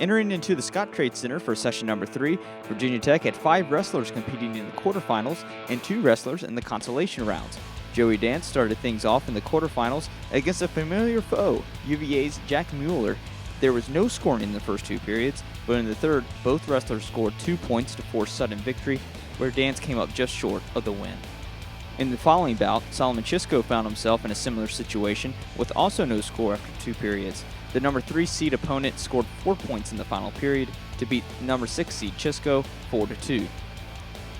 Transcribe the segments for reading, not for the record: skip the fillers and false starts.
Entering into the Scott Trade Center for session number 3, Virginia Tech had 5 wrestlers competing in the quarterfinals and 2 wrestlers in the consolation rounds. Joey Dance started things off in the quarterfinals against a familiar foe, UVA's Jack Mueller. There was no scoring in the first 2 periods, but in the third, both wrestlers scored 2 points to force sudden victory, where Dance came up just short of the win. In the following bout, Solomon Chisco found himself in a similar situation with also no score after 2 periods. The number 3 seed opponent scored 4 points in the final period to beat number 6 seed Chisco 4-2.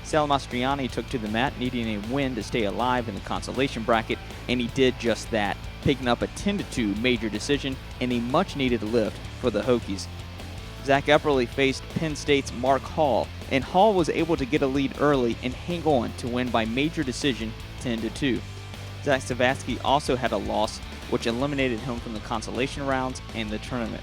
Sal Mastriani took to the mat needing a win to stay alive in the consolation bracket, and he did just that, picking up a 10-2 major decision and a much-needed lift for the Hokies. ZACK Epperly faced Penn State's Mark Hall, and Hall was able to get a lead early and hang on to win by major decision 10-2. ZAVATSKY also had a loss, which eliminated him from the consolation rounds and the tournament.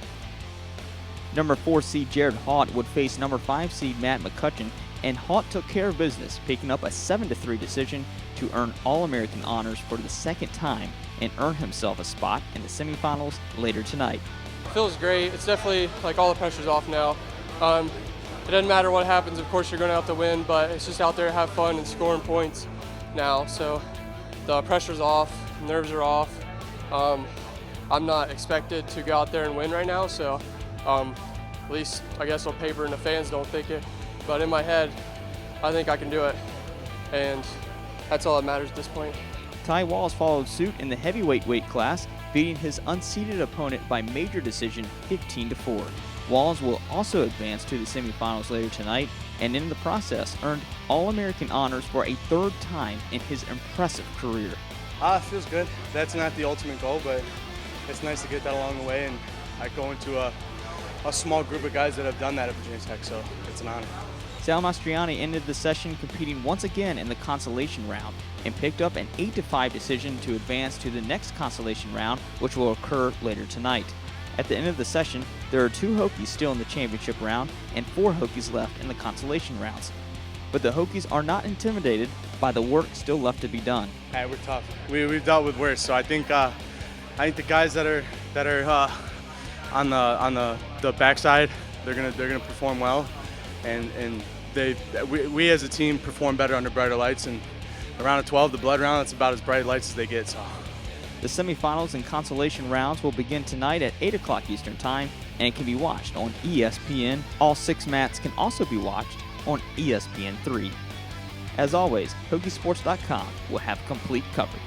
Number 4 seed Jared Haught would face number 5 seed Matt McCutcheon, and Haught took care of business, picking up a 7-3 decision to earn All-American honors for the second time and earn himself a spot in the semifinals later tonight. It feels great. It's definitely like all the pressure's off now. It doesn't matter what happens, of course you're going to have to win, but it's just out there, have fun and scoring points now. So the pressure's off, nerves are off. I'm not expected to go out there and win right now, so at least I guess on paper and the fans don't think it, but in my head, I think I can do it, and that's all that matters at this point. Ty Walls followed suit in the heavyweight weight class, beating his unseeded opponent by major decision 15-4. Walls will also advance to the semifinals later tonight, and in the process earned All-American honors for a 3rd time in his impressive career. It feels good. That's not the ultimate goal, but it's nice to get that along the way, and I go into a small group of guys that have done that at Virginia Tech, so it's an honor. Sal Mastriani ended the session competing once again in the consolation round and picked up an 8-5 decision to advance to the next consolation round, which will occur later tonight. At the end of the session, there are 2 Hokies still in the championship round and 4 Hokies left in the consolation rounds. But the Hokies are not intimidated by the work still left to be done. Hey, we're tough. We've dealt with worse, so I think the guys that are on the backside, they're gonna perform well, and we as a team perform better under brighter lights. And around 12, the blood round, that's about as bright lights as they get. So the semifinals and consolation rounds will begin tonight at 8 o'clock Eastern Time and can be watched on ESPN. All 6 mats can also be watched on ESPN3. As always, Hokiesports.com will have complete coverage.